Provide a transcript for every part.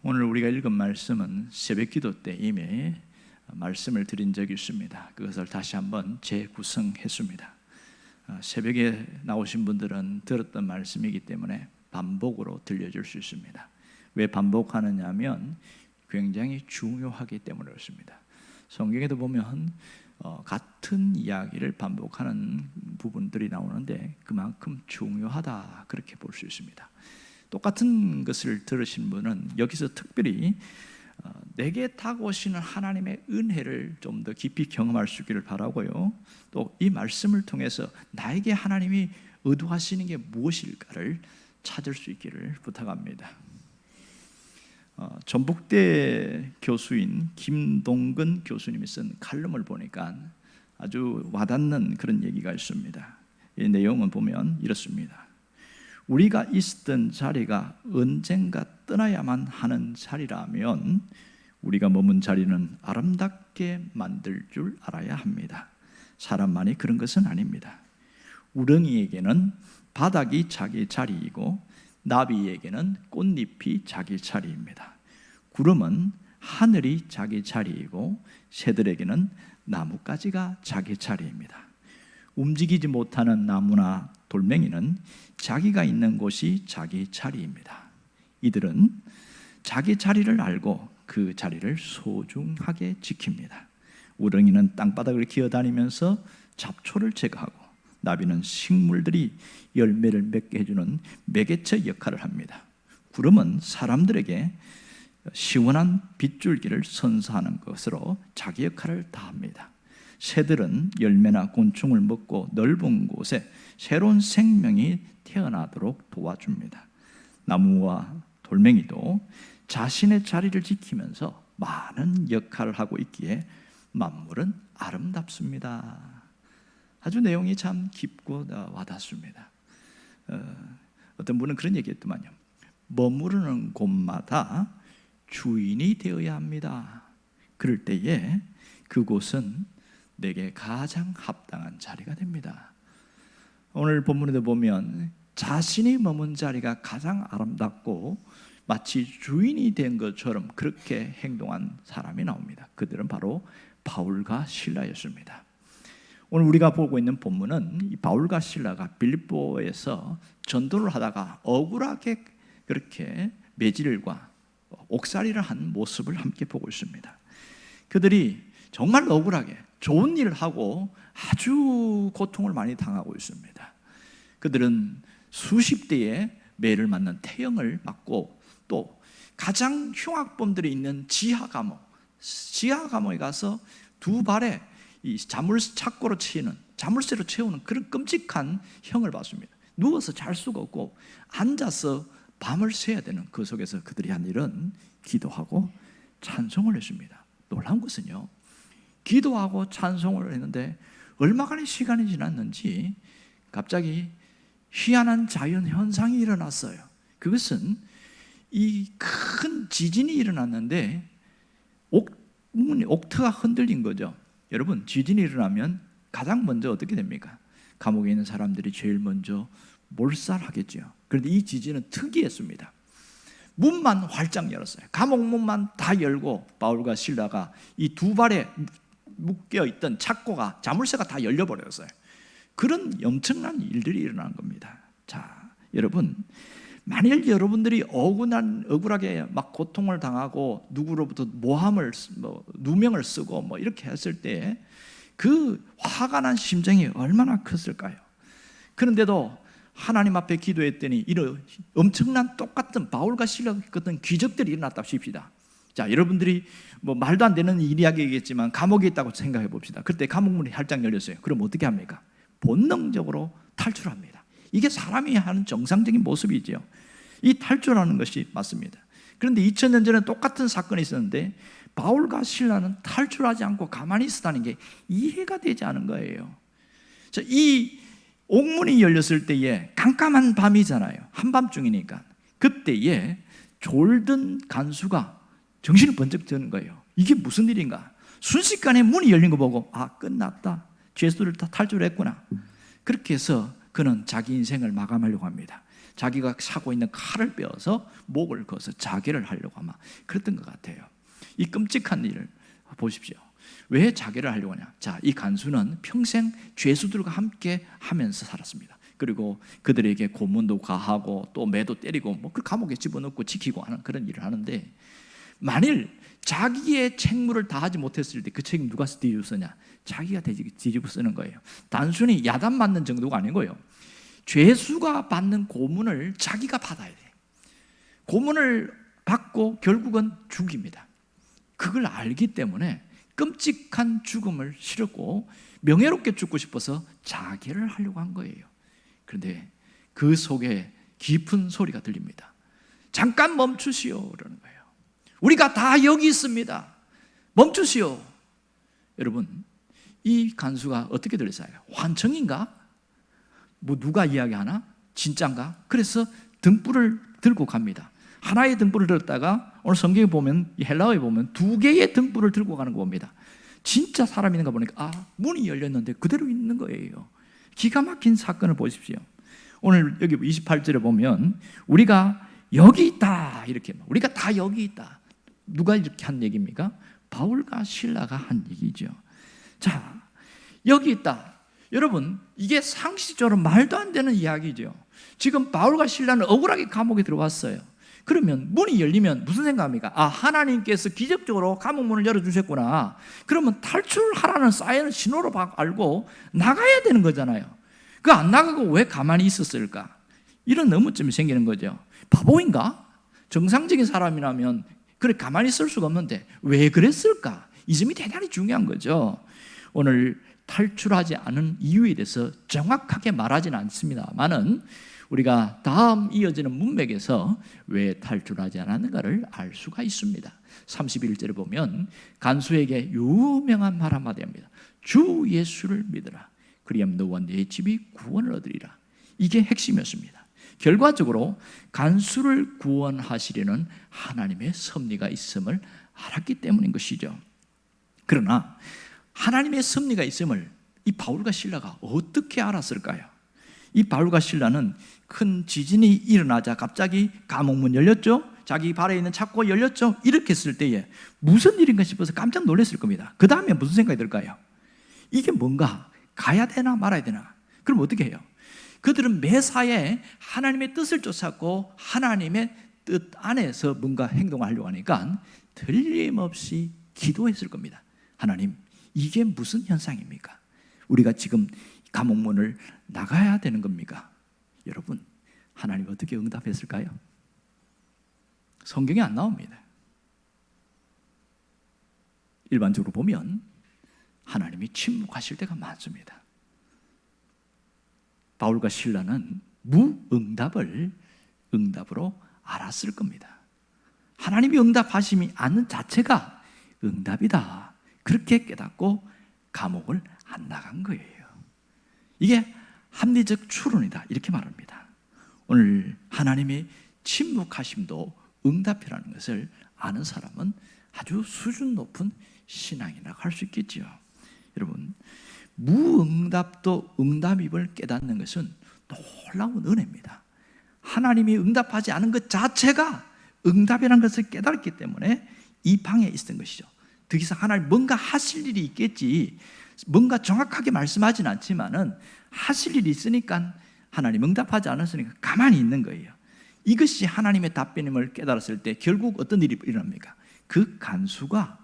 오늘 우리가 읽은 말씀은 새벽 기도 때 이미 말씀을 드린 적이 있습니다. 그것을 다시 한번 재구성했습니다. 새벽에 나오신 분들은 들었던 말씀이기 때문에 반복으로 들려줄 수 있습니다. 왜 반복하느냐 하면 굉장히 중요하기 때문에 그렇습니다. 성경에도 보면 같은 이야기를 반복하는 부분들이 나오는데 그만큼 중요하다, 그렇게 볼 수 있습니다. 똑같은 것을 들으신 분은 여기서 특별히 내게 다가오시는 하나님의 은혜를 좀 더 깊이 경험할 수 있기를 바라고요. 또 이 말씀을 통해서 나에게 하나님이 의도하시는 게 무엇일까를 찾을 수 있기를 부탁합니다. 전북대 교수인 김동근 교수님이 쓴 칼럼을 보니까 아주 와닿는 그런 얘기가 있습니다. 이 내용은 보면 이렇습니다. 우리가 있었던 자리가 언젠가 떠나야만 하는 자리라면 우리가 머문 자리는 아름답게 만들 줄 알아야 합니다. 사람만이 그런 것은 아닙니다. 우렁이에게는 바닥이 자기 자리이고 나비에게는 꽃잎이 자기 자리입니다. 구름은 하늘이 자기 자리이고 새들에게는 나뭇가지가 자기 자리입니다. 움직이지 못하는 나무나 돌멩이는 자기가 있는 곳이 자기 자리입니다. 이들은 자기 자리를 알고 그 자리를 소중하게 지킵니다. 우렁이는 땅바닥을 기어다니면서 잡초를 제거하고 나비는 식물들이 열매를 맺게 해주는 매개체 역할을 합니다. 구름은 사람들에게 시원한 빗줄기를 선사하는 것으로 자기 역할을 다합니다. 새들은 열매나 곤충을 먹고 넓은 곳에 새로운 생명이 태어나도록 도와줍니다. 나무와 돌멩이도 자신의 자리를 지키면서 많은 역할을 하고 있기에 만물은 아름답습니다. 아주 내용이 참 깊고 와닿습니다. 어떤 분은 그런 얘기했더만요. 머무르는 곳마다 주인이 되어야 합니다. 그럴 때에 그곳은 내게 가장 합당한 자리가 됩니다. 오늘 본문에도 보면 자신이 머문 자리가 가장 아름답고 마치 주인이 된 것처럼 그렇게 행동한 사람이 나옵니다. 그들은 바로 바울과 실라였습니다. 오늘 우리가 보고 있는 본문은 이 바울과 실라가 빌립보에서 전도를 하다가 억울하게 그렇게 매질과 옥살이를 한 모습을 함께 보고 있습니다. 그들이 정말 억울하게 좋은 일을 하고 아주 고통을 많이 당하고 있습니다. 그들은 수십 대의 매를 맞는 태형을 맞고 또 가장 흉악범들이 있는 지하 감옥에 가서 두 발에 이 자물쇠로 채우는 그런 끔찍한 형을 받습니다. 누워서 잘 수가 없고 앉아서 밤을 새야 되는 그 속에서 그들이 한 일은 기도하고 찬송을 했습니다. 놀라운 것은요, 기도하고 찬송을 했는데 얼마간의 시간이 지났는지 갑자기 희한한 자연 현상이 일어났어요. 그것은 이 큰 지진이 일어났는데 옥터가 흔들린 거죠. 여러분, 지진이 일어나면 가장 먼저 어떻게 됩니까? 감옥에 있는 사람들이 제일 먼저 몰살하겠죠. 그런데 이 지진은 특이했습니다. 문만 활짝 열었어요. 감옥 문만 다 열고 바울과 실라가 이 두 발에 묶여있던 착고가, 자물쇠가 다 열려버렸어요. 그런 엄청난 일들이 일어난 겁니다. 자, 여러분, 만일 여러분들이 억울하게 막 고통을 당하고 누구로부터 누명을 쓰고 이렇게 했을 때 그 화가 난 심정이 얼마나 컸을까요? 그런데도 하나님 앞에 기도했더니 이런 엄청난 똑같은 바울과 실라가 겪었던 기적들이 일어났다고 칩시다. 자, 여러분들이 말도 안 되는 이야기겠지만 감옥에 있다고 생각해 봅시다. 그때 감옥문이 활짝 열렸어요. 그럼 어떻게 합니까? 본능적으로 탈출합니다. 이게 사람이 하는 정상적인 모습이죠. 이 탈출하는 것이 맞습니다. 그런데 2000년 전에 똑같은 사건이 있었는데 바울과 실라는 탈출하지 않고 가만히 있었다는 게 이해가 되지 않은 거예요. 자, 이 옥문이 열렸을 때에 깜깜한 밤이잖아요. 한밤중이니까. 그때에 졸든 간수가 정신을 번쩍 드는 거예요. 이게 무슨 일인가? 순식간에 문이 열린 거 보고 끝났다. 죄수를 다 탈출했구나. 그렇게 해서 그는 자기 인생을 마감하려고 합니다. 자기가 사고 있는 칼을 빼어서 목을 그어서 자결을 하려고 아마 그랬던 것 같아요. 이 끔찍한 일을 보십시오. 왜 자결을 하려고 하냐? 자, 이 간수는 평생 죄수들과 함께 하면서 살았습니다. 그리고 그들에게 고문도 가하고 또 매도 때리고 뭐 그 감옥에 집어넣고 지키고 하는 그런 일을 하는데, 만일 자기의 책무를 다하지 못했을 때 그 책임 누가 뒤집어 쓰냐? 자기가 뒤집어 쓰는 거예요. 단순히 야단 맞는 정도가 아니고요, 죄수가 받는 고문을 자기가 받아야 돼. 고문을 받고 결국은 죽입니다. 그걸 알기 때문에 끔찍한 죽음을 싫었고 명예롭게 죽고 싶어서 자결을 하려고 한 거예요. 그런데 그 속에 깊은 소리가 들립니다. 잠깐 멈추시오 그러는 거예요. 우리가 다 여기 있습니다. 멈추시오. 여러분, 이 간수가 어떻게 들렸어요? 환청인가? 뭐 누가 이야기하나? 진짠가? 그래서 등불을 들고 갑니다. 하나의 등불을 들었다가 오늘 성경에 보면, 헬라어에 보면 2개의 등불을 들고 가는 거 봅니다. 진짜 사람 있는가 보니까 문이 열렸는데 그대로 있는 거예요. 기가 막힌 사건을 보십시오. 오늘 여기 28절에 보면 우리가 여기 있다 이렇게, 우리가 다 여기 있다. 누가 이렇게 한 얘기입니까? 바울과 실라가 한 얘기죠. 자, 여기 있다. 여러분, 이게 상식적으로 말도 안 되는 이야기죠. 지금 바울과 실라는 억울하게 감옥에 들어왔어요. 그러면 문이 열리면 무슨 생각합니까? 하나님께서 기적적으로 감옥 문을 열어주셨구나. 그러면 탈출하라는 사인을 신호로 알고 나가야 되는 거잖아요. 그 안 나가고 왜 가만히 있었을까? 이런 의문점이 생기는 거죠. 바보인가? 정상적인 사람이라면 그래 가만히 있을 수가 없는데 왜 그랬을까? 이 점이 대단히 중요한 거죠. 오늘 탈출하지 않은 이유에 대해서 정확하게 말하지는 않습니다만은 우리가 다음 이어지는 문맥에서 왜 탈출하지 않았는가를 알 수가 있습니다. 31절에 보면 간수에게 유명한 말 한마디 합니다. 주 예수를 믿으라. 그리하면 너와 네 집이 구원을 얻으리라. 이게 핵심이었습니다. 결과적으로 간수를 구원하시려는 하나님의 섭리가 있음을 알았기 때문인 것이죠. 그러나 하나님의 섭리가 있음을 이 바울과 실라가 어떻게 알았을까요? 이 바울과 실라는 큰 지진이 일어나자 갑자기 감옥문 열렸죠. 자기 발에 있는 창고 열렸죠. 이렇게 했을 때에 무슨 일인가 싶어서 깜짝 놀랐을 겁니다. 그 다음에 무슨 생각이 들까요? 이게 뭔가 가야 되나 말아야 되나? 그럼 어떻게 해요? 그들은 매사에 하나님의 뜻을 쫓았고 하나님의 뜻 안에서 뭔가 행동을 하려고 하니까 틀림없이 기도했을 겁니다. 하나님, 이게 무슨 현상입니까? 우리가 지금 감옥문을 나가야 되는 겁니까? 여러분, 하나님 어떻게 응답했을까요? 성경에 안 나옵니다. 일반적으로 보면 하나님이 침묵하실 때가 많습니다. 바울과 실라는 무응답을 응답으로 알았을 겁니다. 하나님이 응답하심이 않는 자체가 응답이다. 그렇게 깨닫고 감옥을 안 나간 거예요. 이게 합리적 추론이다 이렇게 말합니다. 오늘 하나님의 침묵하심도 응답이라는 것을 아는 사람은 아주 수준 높은 신앙이라고 할 수 있겠죠. 여러분, 무응답도 응답임을 깨닫는 것은 놀라운 은혜입니다. 하나님이 응답하지 않은 것 자체가 응답이라는 것을 깨달았기 때문에 이 방에 있었던 것이죠. 더 이상 하나님 뭔가 하실 일이 있겠지, 뭔가 정확하게 말씀하진 않지만은 하실 일이 있으니까 하나님 응답하지 않았으니까 가만히 있는 거예요. 이것이 하나님의 답변임을 깨달았을 때 결국 어떤 일이 일어납니까? 그 간수가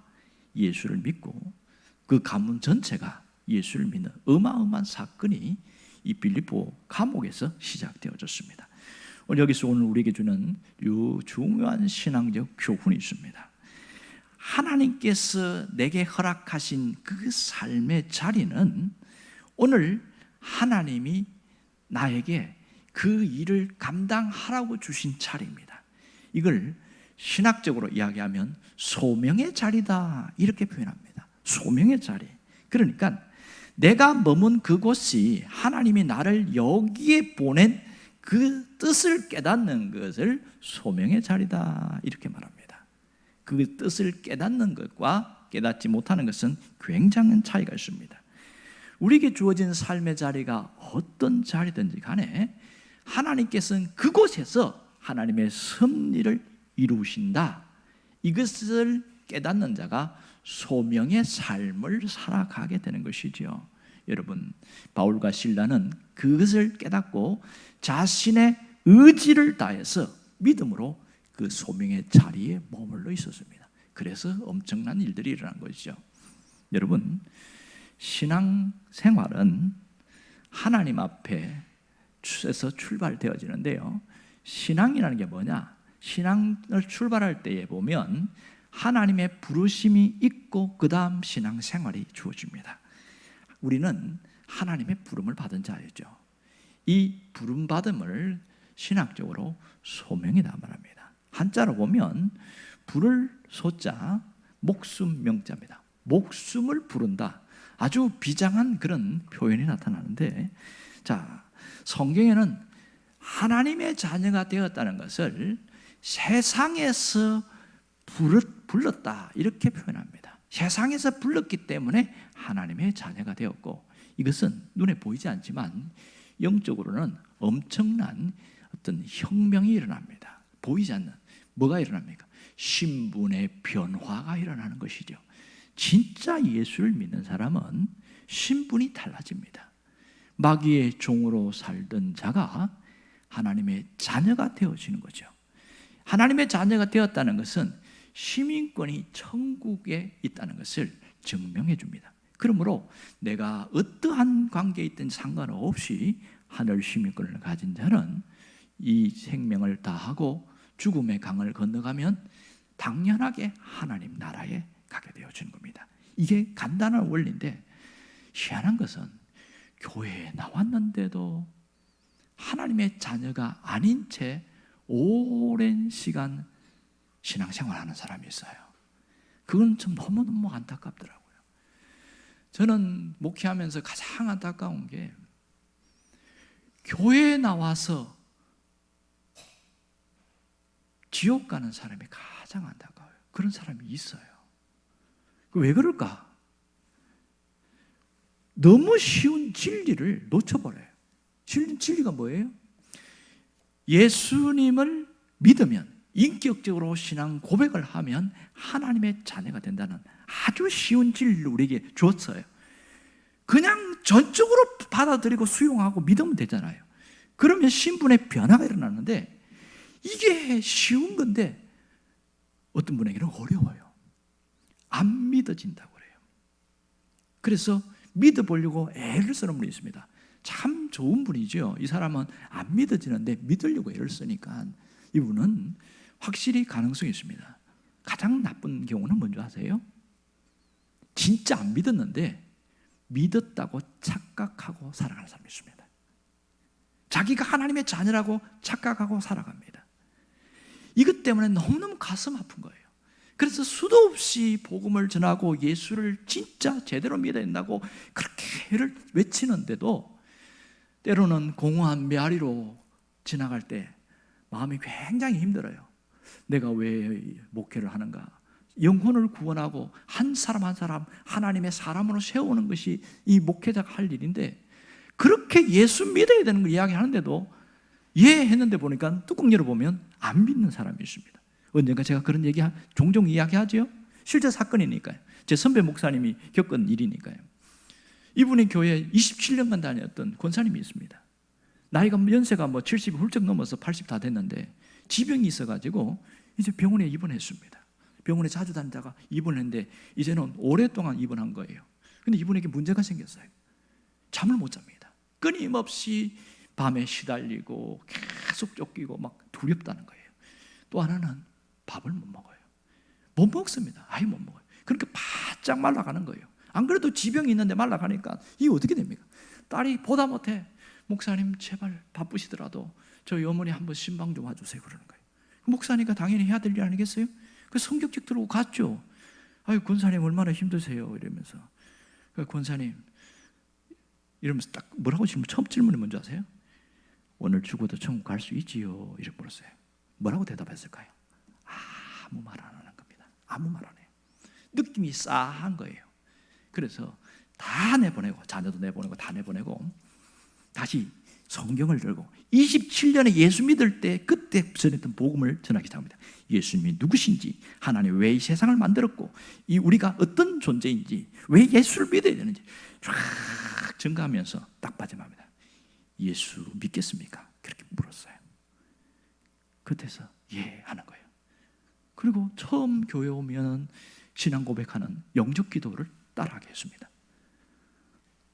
예수를 믿고 그 가문 전체가 예수를 믿는 어마어마한 사건이 이 빌립보 감옥에서 시작되어졌습니다. 여기서 오늘 우리에게 주는 중요한 신앙적 교훈이 있습니다. 하나님께서 내게 허락하신 그 삶의 자리는 오늘 하나님이 나에게 그 일을 감당하라고 주신 자리입니다. 이걸 신학적으로 이야기하면 소명의 자리다 이렇게 표현합니다. 소명의 자리. 그러니까 내가 머문 그곳이 하나님이 나를 여기에 보낸 그 뜻을 깨닫는 것을 소명의 자리다 이렇게 말합니다. 그 뜻을 깨닫는 것과 깨닫지 못하는 것은 굉장한 차이가 있습니다. 우리에게 주어진 삶의 자리가 어떤 자리든지 간에 하나님께서는 그곳에서 하나님의 섭리를 이루신다. 이것을 깨닫는 자가 소명의 삶을 살아가게 되는 것이지요. 여러분, 바울과 실라는 그것을 깨닫고 자신의 의지를 다해서 믿음으로 그 소명의 자리에 머물러 있었습니다. 그래서 엄청난 일들이 일어난 것이죠. 여러분, 신앙 생활은 하나님 앞에서 출발되어지는데요. 신앙이라는 게 뭐냐? 신앙을 출발할 때에 보면 하나님의 부르심이 있고 그 다음 신앙 생활이 주어집니다. 우리는 하나님의 부름을 받은 자이죠. 이 부름받음을 신학적으로 소명이다 말합니다. 한자로 보면 부를 소자, 목숨 명자입니다. 목숨을 부른다. 아주 비장한 그런 표현이 나타나는데, 자, 성경에는 하나님의 자녀가 되었다는 것을 세상에서 불렀다 이렇게 표현합니다. 세상에서 불렀기 때문에 하나님의 자녀가 되었고, 이것은 눈에 보이지 않지만 영적으로는 엄청난 어떤 혁명이 일어납니다. 보이지 않는 뭐가 일어납니까? 신분의 변화가 일어나는 것이죠. 진짜 예수를 믿는 사람은 신분이 달라집니다. 마귀의 종으로 살던 자가 하나님의 자녀가 되어지는 거죠. 하나님의 자녀가 되었다는 것은 시민권이 천국에 있다는 것을 증명해 줍니다. 그러므로 내가 어떠한 관계에 있든 상관없이 하늘 시민권을 가진 자는 이 생명을 다하고 죽음의 강을 건너가면 당연하게 하나님 나라에 가게 되어지는 겁니다. 이게 간단한 원리인데, 희한한 것은 교회에 나왔는데도 하나님의 자녀가 아닌 채 오랜 시간 신앙생활하는 사람이 있어요. 그건 좀 너무너무 안타깝더라고요. 저는 목회하면서 가장 안타까운 게 교회에 나와서 지옥 가는 사람이 가장 안타까워요. 그런 사람이 있어요. 왜 그럴까? 너무 쉬운 진리를 놓쳐버려요. 진리가 뭐예요? 예수님을 믿으면, 인격적으로 신앙 고백을 하면 하나님의 자녀가 된다는 아주 쉬운 진리를 우리에게 줬어요. 그냥 전적으로 받아들이고 수용하고 믿으면 되잖아요. 그러면 신분의 변화가 일어나는데, 이게 쉬운 건데 어떤 분에게는 어려워요. 안 믿어진다고 그래요. 그래서 믿어보려고 애를 쓰는 분이 있습니다. 참 좋은 분이죠. 이 사람은 안 믿어지는데 믿으려고 애를 쓰니까 이분은 확실히 가능성이 있습니다. 가장 나쁜 경우는 뭔지 아세요? 진짜 안 믿었는데 믿었다고 착각하고 살아가는 사람이 있습니다. 자기가 하나님의 자녀라고 착각하고 살아갑니다. 이것 때문에 너무너무 가슴 아픈 거예요. 그래서 수도 없이 복음을 전하고 예수를 진짜 제대로 믿어야 된다고 그렇게 애를 외치는데도 때로는 공허한 메아리로 지나갈 때 마음이 굉장히 힘들어요. 내가 왜 목회를 하는가? 영혼을 구원하고 한 사람 한 사람 하나님의 사람으로 세우는 것이 이 목회자가 할 일인데, 그렇게 예수 믿어야 되는 걸 이야기하는데도 예 했는데 보니까 뚜껑 열어보면 안 믿는 사람이 있습니다. 언젠가 제가 그런 얘기 종종 이야기하죠. 실제 사건이니까요. 제 선배 목사님이 겪은 일이니까요. 이분이 교회에 27년간 다녔던 권사님이 있습니다. 나이가 연세가 70이 훌쩍 넘어서 80 다 됐는데 지병이 있어가지고 이제 병원에 입원했습니다. 병원에 자주 다니다가 입원했는데 이제는 오랫동안 입원한 거예요. 근데 이분에게 문제가 생겼어요. 잠을 못 잡니다. 끊임없이 밤에 시달리고 계속 쫓기고 막 두렵다는 거예요. 또 하나는 밥을 못 먹어요. 못 먹습니다. 아예 못 먹어요. 그렇게 바짝 말라가는 거예요. 안 그래도 지병이 있는데 말라가니까 이게 어떻게 됩니까? 딸이 보다 못해. 목사님 제발 바쁘시더라도 저희 어머니 한번 신방 좀 와주세요 그러는 거예요. 목사니까 당연히 해야 될 일 아니겠어요? 그 성격적 들고 갔죠. 아유 권사님 얼마나 힘드세요 이러면서. 그 권사님 이러면서 딱 뭐라고 처음 질문이 뭔지 아세요? 오늘 죽어도 천국 갈 수 있지요 이렇게 물었어요. 뭐라고 대답했을까요? 아무 말 안 하는 겁니다. 아무 말 안 해요. 느낌이 싸한 거예요. 그래서 다 내보내고 자녀도 내보내고 다 내보내고 다시 성경을 들고 27년에 예수 믿을 때 그때 전했던 복음을 전하기 시작합니다. 예수님이 누구신지, 하나님 왜 이 세상을 만들었고, 이 우리가 어떤 존재인지, 왜 예수를 믿어야 되는지 쫙 증가하면서 딱 마지막입니다. 예수 믿겠습니까? 그렇게 물었어요. 그때서 예 하는 거예요. 그리고 처음 교회 오면 신앙 고백하는 영접 기도를 따라하게 했습니다.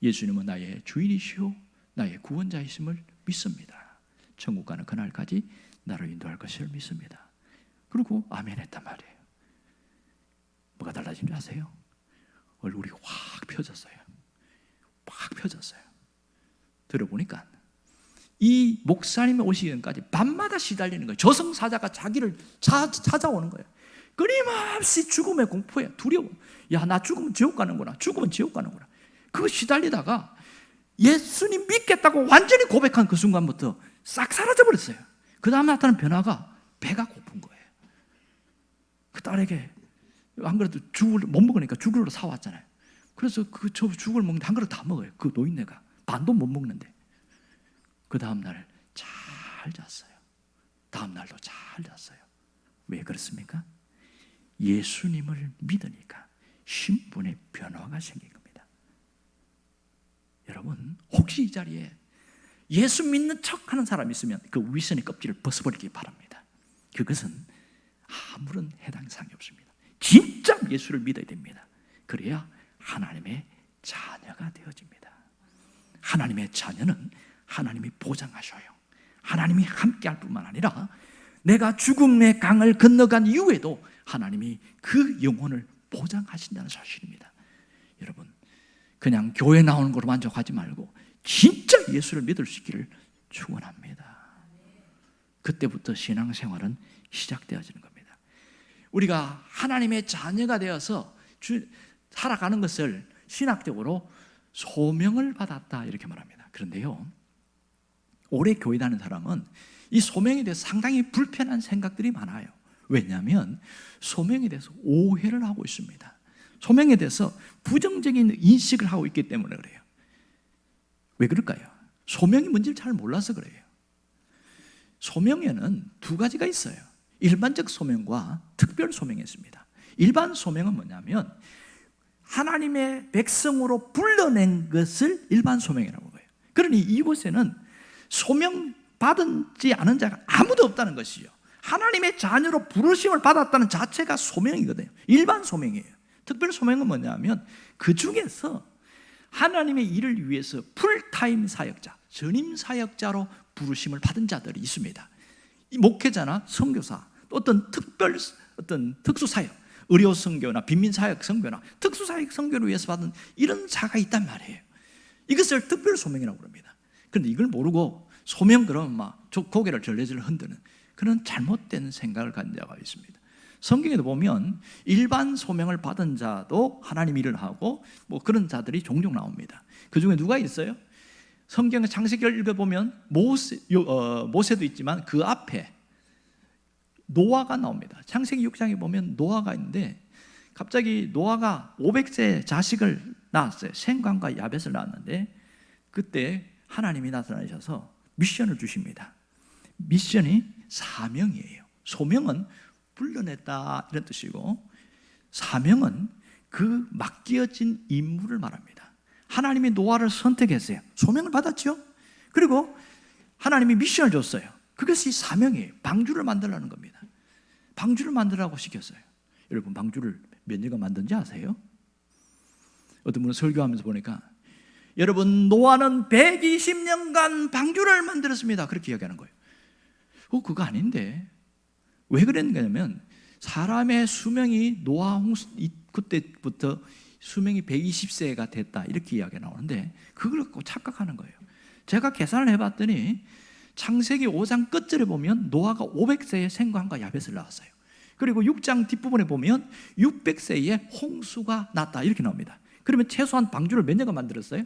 예수님은 나의 주인이시오, 나의 구원자이심을 믿습니다. 천국 가는 그날까지 나를 인도할 것을 믿습니다. 그리고 아멘 했단 말이에요. 뭐가 달라진 줄 아세요? 얼굴이 확 펴졌어요. 확 펴졌어요. 들어보니까 이 목사님이 오시기 전까지 밤마다 시달리는 거예요. 저승사자가 자기를 찾아오는 거예요. 끊임없이 죽음의 공포에 두려워. 야, 나 죽으면 지옥 가는구나. 죽으면 지옥 가는구나. 그거 시달리다가 예수님 믿겠다고 완전히 고백한 그 순간부터 싹 사라져버렸어요. 그 다음 나타난 변화가 배가 고픈 거예요. 그 딸에게 안 그래도 죽을 못 먹으니까 죽으러 사왔잖아요. 그래서 그 죽을 먹는데 한 그릇 다 먹어요. 그 노인네가 반도 못 먹는데. 그 다음 날 잘 잤어요. 다음 날도 잘 잤어요. 왜 그렇습니까? 예수님을 믿으니까 신분의 변화가 생긴 겁니다. 여러분, 혹시 이 자리에 예수 믿는 척하는 사람이 있으면 그 위선의 껍질을 벗어버리기 바랍니다. 그것은 아무런 해당사항이 없습니다. 진짜 예수를 믿어야 됩니다. 그래야 하나님의 자녀가 되어집니다. 하나님의 자녀는 하나님이 보장하셔요. 하나님이 함께할 뿐만 아니라 내가 죽음의 강을 건너간 이후에도 하나님이 그 영혼을 보장하신다는 사실입니다. 여러분, 그냥 교회 나오는 걸로 만족하지 말고 진짜 예수를 믿을 수 있기를 축원합니다. 그때부터 신앙생활은 시작되어지는 겁니다. 우리가 하나님의 자녀가 되어서 살아가는 것을 신학적으로 소명을 받았다 이렇게 말합니다. 그런데요, 오래 교회 다니는 사람은 이 소명에 대해서 상당히 불편한 생각들이 많아요. 왜냐하면 소명에 대해서 오해를 하고 있습니다. 소명에 대해서 부정적인 인식을 하고 있기 때문에 그래요. 왜 그럴까요? 소명이 뭔지를 잘 몰라서 그래요. 소명에는 두 가지가 있어요. 일반적 소명과 특별 소명이 있습니다. 일반 소명은 뭐냐면 하나님의 백성으로 불러낸 것을 일반 소명이라고 해요. 그러니 이곳에는 소명 받지 않은 자가 아무도 없다는 것이죠. 하나님의 자녀로 부르심을 받았다는 자체가 소명이거든요. 일반 소명이에요. 특별 소명은 뭐냐면 그 중에서 하나님의 일을 위해서 풀타임 사역자, 전임 사역자로 부르심을 받은 자들이 있습니다. 이 목회자나 선교사, 또 어떤 특수 사역, 의료 선교나 빈민 사역 선교나 특수 사역 선교를 위해서 받은 이런 자가 있단 말이에요. 이것을 특별 소명이라고 합니다. 그런데 이걸 모르고 소명 그러면 막 고개를 절레절레 흔드는 그런 잘못된 생각을 가진 자가 있습니다. 성경에도 보면 일반 소명을 받은 자도 하나님 일을 하고 뭐 그런 자들이 종종 나옵니다. 그 중에 누가 있어요? 성경의 창세기를 읽어보면 모세도 있지만 그 앞에 노아가 나옵니다. 창세기 6장에 보면 노아가 있는데 갑자기 노아가 500세 자식을 낳았어요. 셈과 야벳을 낳았는데 그때 하나님이 나타나셔서 미션을 주십니다. 미션이 사명이에요. 소명은 불러냈다 이런 뜻이고 사명은 그 맡겨진 임무를 말합니다. 하나님이 노아를 선택했어요. 소명을 받았죠. 그리고 하나님이 미션을 줬어요. 그것이 사명이에요. 방주를 만들라는 겁니다. 방주를 만들라고 시켰어요. 여러분, 방주를 몇 년간 만든지 아세요? 어떤 분은 설교하면서 보니까 여러분, 노아는 120년간 방주를 만들었습니다. 그렇게 이야기하는 거예요. 그거 아닌데 왜 그랬냐면 사람의 수명이 노아 홍수 그때부터 수명이 120세가 됐다 이렇게 이야기가 나오는데 그걸 갖고 착각하는 거예요. 제가 계산을 해봤더니 창세기 5장 끝절에 보면 노아가 500세에 셈과 야벳을 낳았어요. 그리고 6장 뒷부분에 보면 600세에 홍수가 났다 이렇게 나옵니다. 그러면 최소한 방주를 몇 년간 만들었어요?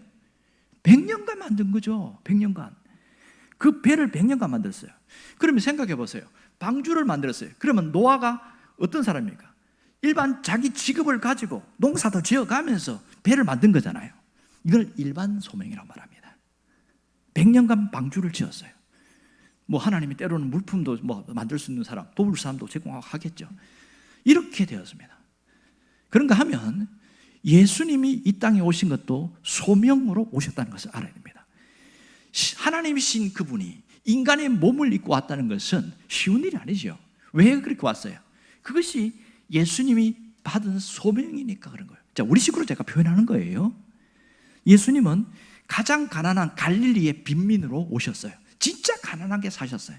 100년간 만든 거죠. 100년간. 그 배를 100년간 만들었어요. 그러면 생각해 보세요. 방주를 만들었어요. 그러면 노아가 어떤 사람입니까? 일반 자기 직업을 가지고 농사도 지어가면서 배를 만든 거잖아요. 이걸 일반 소명이라고 말합니다. 100년간 방주를 지었어요. 뭐 하나님이 때로는 물품도 뭐 만들 수 있는 사람, 도울 사람도 제공하고 하겠죠. 이렇게 되었습니다. 그런가 하면 예수님이 이 땅에 오신 것도 소명으로 오셨다는 것을 알아야 됩니다. 하나님이신 그분이 인간의 몸을 입고 왔다는 것은 쉬운 일이 아니죠. 왜 그렇게 왔어요? 그것이 예수님이 받은 소명이니까 그런 거예요. 자, 우리식으로 제가 표현하는 거예요. 예수님은 가장 가난한 갈릴리의 빈민으로 오셨어요. 진짜 가난하게 사셨어요.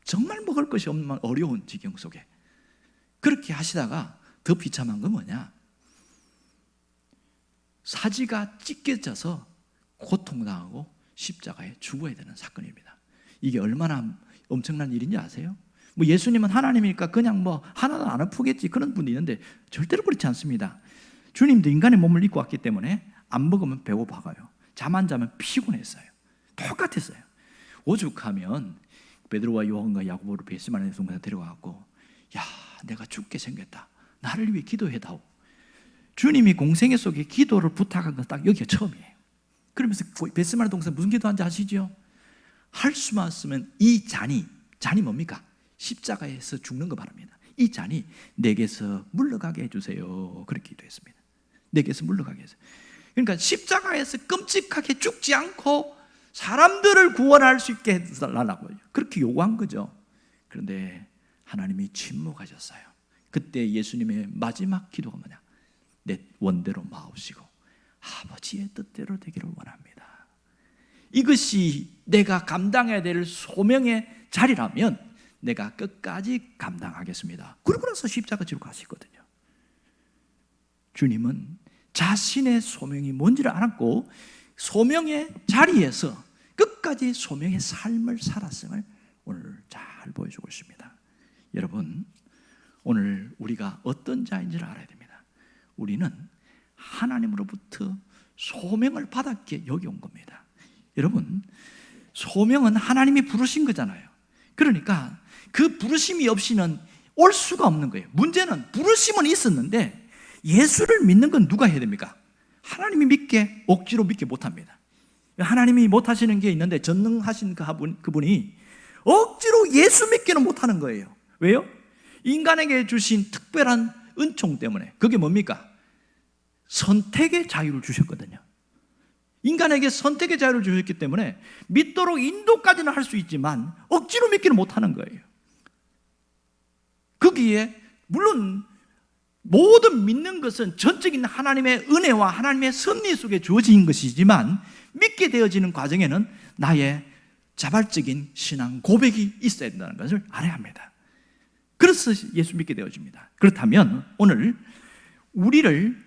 정말 먹을 것이 없는 어려운 지경 속에. 그렇게 하시다가 더 비참한 건 뭐냐? 사지가 찢겨져서 고통당하고 십자가에 죽어야 되는 사건입니다. 이게 얼마나 엄청난 일인지 아세요? 뭐 예수님은 하나님이니까 그냥 뭐 하나도 안 아프겠지 그런 분이 있는데 절대로 그렇지 않습니다. 주님도 인간의 몸을 입고 왔기 때문에 안 먹으면 배고파가요. 잠 안 자면 피곤했어요. 똑같았어요. 오죽하면 베드로와 요한과 야고보를 벳시마네 동산에 데려가고, 야, 내가 죽게 생겼다. 나를 위해 기도해다오. 주님이 공생애 속에 기도를 부탁한 건 딱 여기가 처음이에요. 그러면서 벳시마네 동산에 무슨 기도한지 아시죠? 할 수만 있으면 이 잔이 뭡니까? 십자가에서 죽는 거 바랍니다. 이 잔이 내게서 물러가게 해주세요. 그렇게 기도했습니다. 내게서 물러가게 해주세요. 그러니까 십자가에서 끔찍하게 죽지 않고 사람들을 구원할 수 있게 해달라고 그렇게 요구한 거죠. 그런데 하나님이 침묵하셨어요. 그때 예수님의 마지막 기도가 뭐냐? 내 원대로 마옵시고 아버지의 뜻대로 되기를 원합니다. 이것이 내가 감당해야 될 소명의 자리라면 내가 끝까지 감당하겠습니다. 그러고 나서 십자가 지고 가시거든요. 주님은 자신의 소명이 뭔지를 알았고 소명의 자리에서 끝까지 소명의 삶을 살았음을 오늘 잘 보여주고 있습니다. 여러분, 오늘 우리가 어떤 자인지를 알아야 됩니다. 우리는 하나님으로부터 소명을 받았기에 여기 온 겁니다. 여러분, 소명은 하나님이 부르신 거잖아요. 그러니까 그 부르심이 없이는 올 수가 없는 거예요. 문제는 부르심은 있었는데 예수를 믿는 건 누가 해야 됩니까? 하나님이 믿게 억지로 믿게 못합니다. 하나님이 못하시는 게 있는데 전능하신 그분이 억지로 예수 믿기는 못하는 거예요. 왜요? 인간에게 주신 특별한 은총 때문에. 그게 뭡니까? 선택의 자유를 주셨거든요. 인간에게 선택의 자유를 주셨기 때문에 믿도록 인도까지는 할 수 있지만 억지로 믿기는 못하는 거예요. 거기에 물론 모든 믿는 것은 전적인 하나님의 은혜와 하나님의 섭리 속에 주어진 것이지만 믿게 되어지는 과정에는 나의 자발적인 신앙 고백이 있어야 된다는 것을 알아야 합니다. 그래서 예수 믿게 되어집니다. 그렇다면 오늘 우리를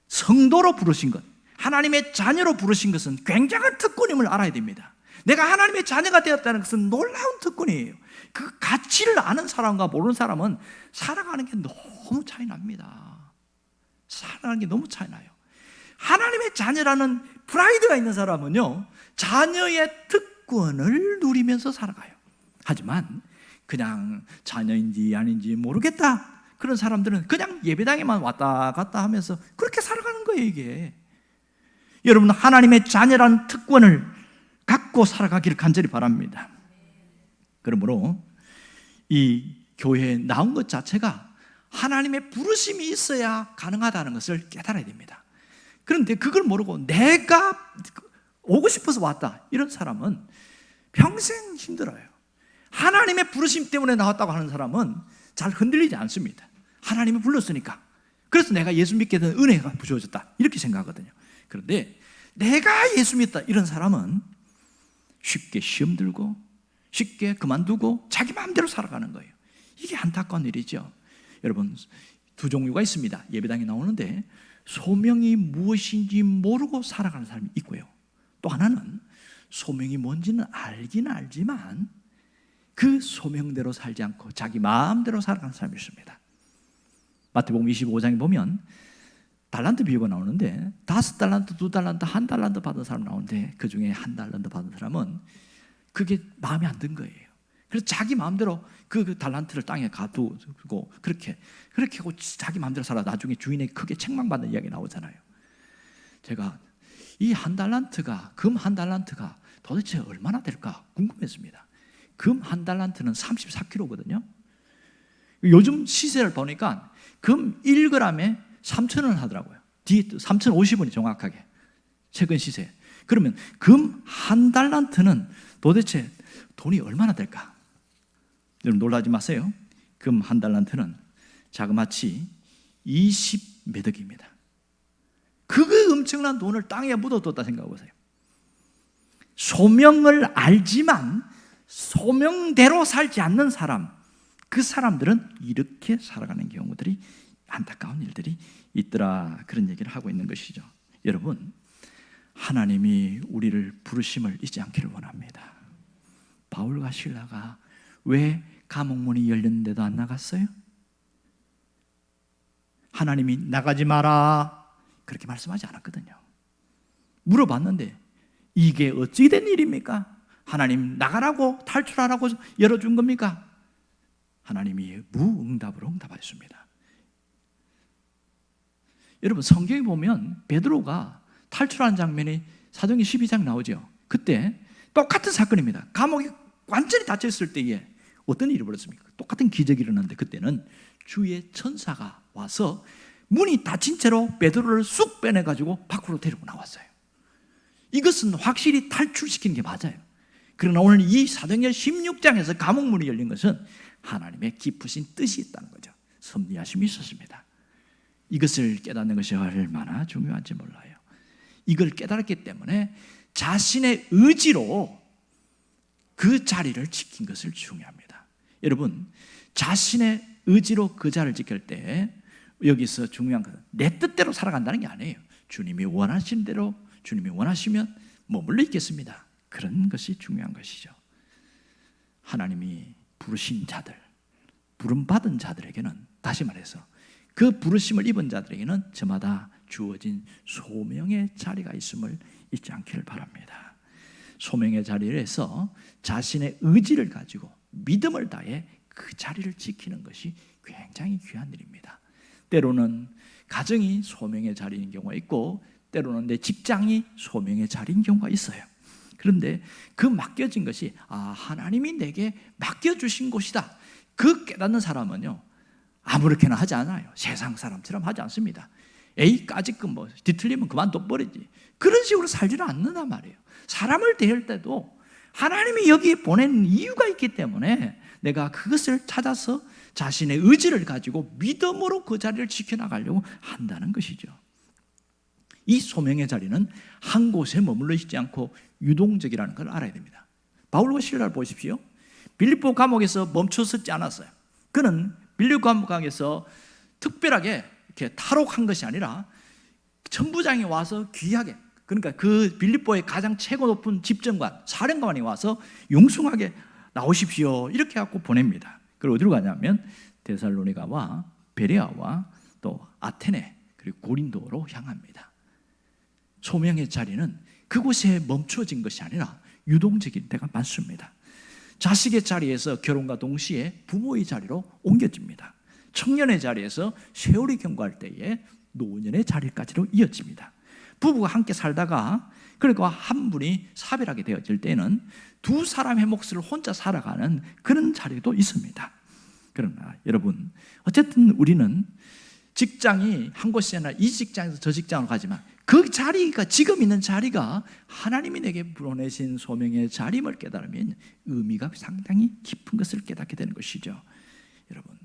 성도로 부르신 것, 하나님의 자녀로 부르신 것은 굉장한 특권임을 알아야 됩니다. 내가 하나님의 자녀가 되었다는 것은 놀라운 특권이에요. 그 가치를 아는 사람과 모르는 사람은 살아가는 게 너무 차이 납니다. 살아가는 게 너무 차이 나요. 하나님의 자녀라는 프라이드가 있는 사람은요, 자녀의 특권을 누리면서 살아가요. 하지만 그냥 자녀인지 아닌지 모르겠다, 그런 사람들은 그냥 예배당에만 왔다 갔다 하면서 그렇게 살아가는 거예요. 이게 여러분, 하나님의 자녀라는 특권을 갖고 살아가기를 간절히 바랍니다. 그러므로 이 교회에 나온 것 자체가 하나님의 부르심이 있어야 가능하다는 것을 깨달아야 됩니다. 그런데 그걸 모르고 내가 오고 싶어서 왔다, 이런 사람은 평생 힘들어요. 하나님의 부르심 때문에 나왔다고 하는 사람은 잘 흔들리지 않습니다. 하나님이 불렀으니까, 그래서 내가 예수 믿게 된 은혜가 주어졌다, 이렇게 생각하거든요. 그런데 내가 예수 믿다, 이런 사람은 쉽게 시험 들고 쉽게 그만두고 자기 마음대로 살아가는 거예요. 이게 안타까운 일이죠. 여러분, 두 종류가 있습니다. 예배당에 나오는데 소명이 무엇인지 모르고 살아가는 사람이 있고요, 또 하나는 소명이 뭔지는 알긴 알지만 그 소명대로 살지 않고 자기 마음대로 살아가는 사람이 있습니다. 마태복음 25장에 보면 달란트 비유가 나오는데 5달란트, 2달란트, 1달란트 받은 사람 나오는데 그 중에 1달란트 받은 사람은 그게 마음에 안 든 거예요. 그래서 자기 마음대로 그 달란트를 땅에 가두고 그렇게 하고 자기 마음대로 살아 나중에 주인에게 크게 책망받는 이야기 나오잖아요. 제가 이 1달란트가, 금 1달란트가 도대체 얼마나 될까 궁금했습니다. 금 한 달란트는 34kg거든요. 요즘 시세를 보니까 금 1g에 3,000원 하더라고요. 3,050원이 정확하게 최근 시세. 그러면 금 한 달란트는 도대체 돈이 얼마나 될까? 여러분 놀라지 마세요. 금 한 달란트는 자그마치 20매덕입니다. 그거 엄청난 돈을 땅에 묻어뒀다 생각해보세요. 소명을 알지만 소명대로 살지 않는 사람, 그 사람들은 이렇게 살아가는 경우들이, 안타까운 일들이 있더라, 그런 얘기를 하고 있는 것이죠. 여러분, 하나님이 우리를 부르심을 잊지 않기를 원합니다. 바울과 실라가 왜 감옥문이 열렸는데도 안 나갔어요? 하나님이 나가지 마라 그렇게 말씀하지 않았거든요. 물어봤는데 이게 어찌 된 일입니까? 하나님 나가라고, 탈출하라고 열어준 겁니까? 하나님이 무응답으로 응답하셨습니다. 여러분 성경에 보면 베드로가 탈출하는 장면이 사도행전 12장 나오죠. 그때 똑같은 사건입니다. 감옥이 완전히 닫혔을 때에 어떤 일이 벌어졌습니까? 똑같은 기적이 일어났는데 그때는 주의 천사가 와서 문이 닫힌 채로 베드로를 쑥 빼내가지고 밖으로 데리고 나왔어요. 이것은 확실히 탈출시키는 게 맞아요. 그러나 오늘 이 사도행전 16장에서 감옥문이 열린 것은 하나님의 깊으신 뜻이 있다는 거죠. 섭리하심이 있었습니다. 이것을 깨닫는 것이 얼마나 중요한지 몰라요. 이걸 깨달았기 때문에 자신의 의지로 그 자리를 지킨 것을 중요합니다. 여러분, 자신의 의지로 그 자리를 지킬 때 여기서 중요한 것은 내 뜻대로 살아간다는 게 아니에요. 주님이 원하시는 대로, 주님이 원하시면 머물러 있겠습니다. 그런 것이 중요한 것이죠. 하나님이 부르신 자들, 부름받은 자들에게는, 다시 말해서 그 부르심을 입은 자들에게는 저마다 주어진 소명의 자리가 있음을 잊지 않기를 바랍니다. 소명의 자리에서 자신의 의지를 가지고 믿음을 다해 그 자리를 지키는 것이 굉장히 귀한 일입니다. 때로는 가정이 소명의 자리인 경우가 있고 때로는 내 직장이 소명의 자리인 경우가 있어요. 그런데 그 맡겨진 것이 하나님이 내게 맡겨주신 곳이다, 그 깨닫는 사람은요 아무렇게나 하지 않아요. 세상 사람처럼 하지 않습니다. A까지 뭐 뒤틀리면 그만둬 버리지, 그런 식으로 살지는 않는단 말이에요. 사람을 대할 때도 하나님이 여기에 보낸 이유가 있기 때문에 내가 그것을 찾아서 자신의 의지를 가지고 믿음으로 그 자리를 지켜나가려고 한다는 것이죠. 이 소명의 자리는 한 곳에 머물러 있지 않고 유동적이라는 걸 알아야 됩니다. 바울과 실라를 보십시오. 빌립보 감옥에서 멈춰서지 않았어요. 그는 빌립보 감옥에서 특별하게 이렇게 탈옥한 것이 아니라 천부장이 와서 귀하게, 그러니까 그 빌립보의 가장 최고 높은 집정관, 사령관이 와서 용숭하게 나오십시오 이렇게 갖고 보냅니다. 그리고 어디로 가냐면 데살로니가와 베레아와 또 아테네 그리고 고린도로 향합니다. 소명의 자리는 그곳에 멈춰진 것이 아니라 유동적인 때가 많습니다. 자식의 자리에서 결혼과 동시에 부모의 자리로 옮겨집니다. 청년의 자리에서 세월이 경과할 때에 노년의 자리까지로 이어집니다. 부부가 함께 살다가 그리고 한 분이 사별하게 되어질 때는 두 사람의 몫을 혼자 살아가는 그런 자리도 있습니다. 그러나 여러분, 어쨌든 우리는 직장이 한 곳이 아니라 이 직장에서 저 직장으로 가지만 그 자리가, 지금 있는 자리가 하나님이 내게 보내신 소명의 자리임을 깨달으면 의미가 상당히 깊은 것을 깨닫게 되는 것이죠. 여러분,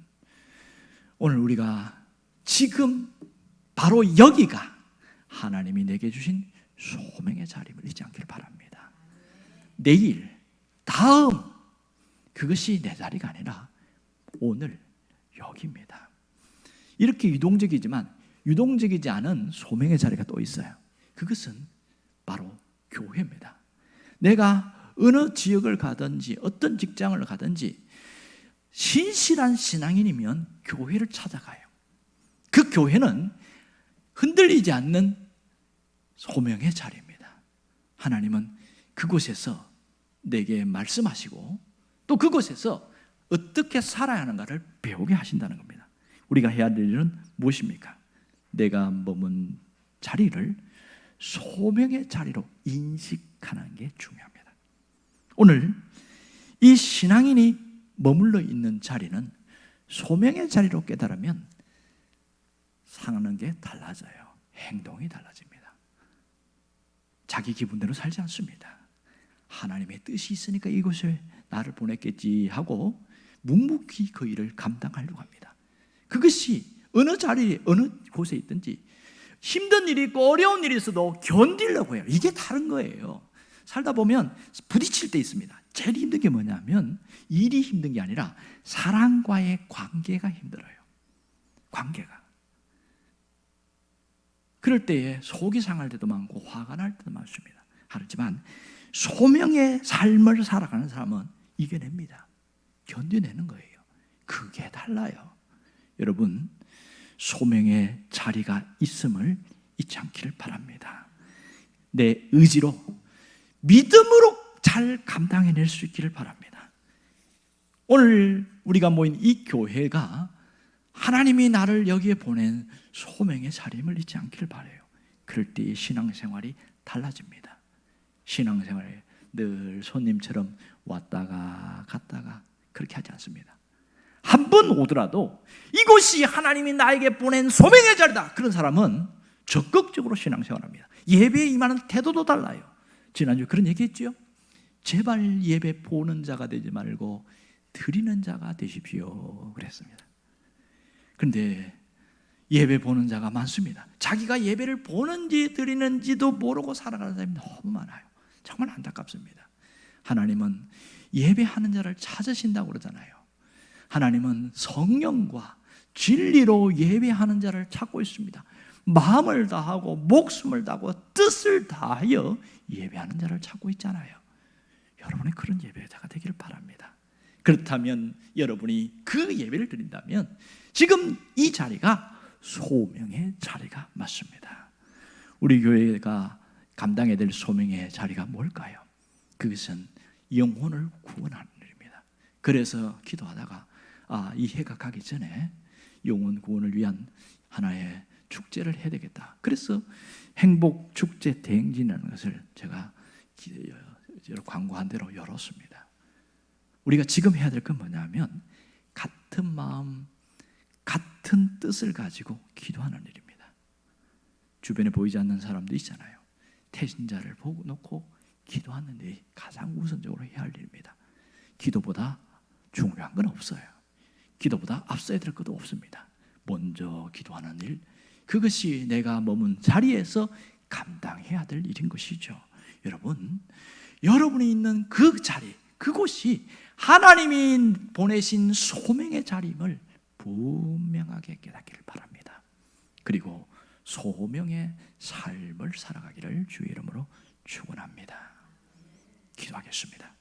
오늘 우리가 지금 바로 여기가 하나님이 내게 주신 소명의 자리임을 잊지 않기를 바랍니다. 내일, 다음, 그것이 내 자리가 아니라 오늘 여기입니다. 이렇게 유동적이지만 유동적이지 않은 소명의 자리가 또 있어요. 그것은 바로 교회입니다. 내가 어느 지역을 가든지 어떤 직장을 가든지 신실한 신앙인이면 교회를 찾아가요. 그 교회는 흔들리지 않는 소명의 자리입니다. 하나님은 그곳에서 내게 말씀하시고 또 그곳에서 어떻게 살아야 하는가를 배우게 하신다는 겁니다. 우리가 해야 될 일은 무엇입니까? 내가 머문 자리를 소명의 자리로 인식하는 게 중요합니다. 오늘 이 신앙인이 머물러 있는 자리는 소명의 자리로 깨달으면 사는 게 달라져요. 행동이 달라집니다. 자기 기분대로 살지 않습니다. 하나님의 뜻이 있으니까 이곳에 나를 보냈겠지 하고 묵묵히 그 일을 감당하려고 합니다. 그것이 어느 자리에 어느 곳에 있든지 힘든 일이 있고 어려운 일이 있어도 견디려고 해요. 이게 다른 거예요. 살다 보면 부딪힐 때 있습니다. 제일 힘든 게 뭐냐면 일이 힘든 게 아니라 사람과의 관계가 힘들어요. 관계가. 그럴 때에 속이 상할 때도 많고 화가 날 때도 많습니다. 하지만 소명의 삶을 살아가는 사람은 이겨냅니다. 견뎌내는 거예요. 그게 달라요. 여러분, 소명의 자리가 있음을 잊지 않기를 바랍니다. 내 의지로 믿음으로 잘 감당해낼 수 있기를 바랍니다. 오늘 우리가 모인 이 교회가 하나님이 나를 여기에 보낸 소명의 자리임을 잊지 않기를 바라요. 그럴 때 신앙생활이 달라집니다. 신앙생활에 늘 손님처럼 왔다가 갔다가 그렇게 하지 않습니다. 한 번 오더라도 이곳이 하나님이 나에게 보낸 소명의 자리다. 그런 사람은 적극적으로 신앙생활합니다. 예배에 임하는 태도도 달라요. 지난주에 그런 얘기했죠. 제발 예배 보는 자가 되지 말고 드리는 자가 되십시오 그랬습니다. 그런데 예배 보는 자가 많습니다. 자기가 예배를 보는지 드리는지도 모르고 살아가는 사람이 너무 많아요. 정말 안타깝습니다. 하나님은 예배하는 자를 찾으신다고 그러잖아요. 하나님은 성령과 진리로 예배하는 자를 찾고 있습니다. 마음을 다하고 목숨을 다하고 뜻을 다하여 예배하는 자를 찾고 있잖아요. 여러분이 그런 예배자가 되기를 바랍니다. 그렇다면 여러분이 그 예배를 드린다면 지금 이 자리가 소명의 자리가 맞습니다. 우리 교회가 감당해야 될 소명의 자리가 뭘까요? 그것은 영혼을 구원하는 일입니다. 그래서 기도하다가 이 해가 가기 전에 영혼 구원을 위한 하나의 축제를 해야 되겠다. 그래서 행복 축제 대행진이라는 것을 제가 광고한 대로 열었습니다. 우리가 지금 해야 될 건 뭐냐면 같은 마음, 같은 뜻을 가지고 기도하는 일입니다. 주변에 보이지 않는 사람도 있잖아요. 태신자를 보고 놓고 기도하는 일이 가장 우선적으로 해야 할 일입니다. 기도보다 중요한 건 없어요. 기도보다 앞서야 될 것도 없습니다. 먼저 기도하는 일, 그것이 내가 머문 자리에서 감당해야 될 일인 것이죠. 여러분, 여러분이 있는 그 자리, 그곳이 하나님이 보내신 소명의 자리임을 분명하게 깨닫기를 바랍니다. 그리고 소명의 삶을 살아가기를 주의 이름으로 축원합니다. 기도하겠습니다.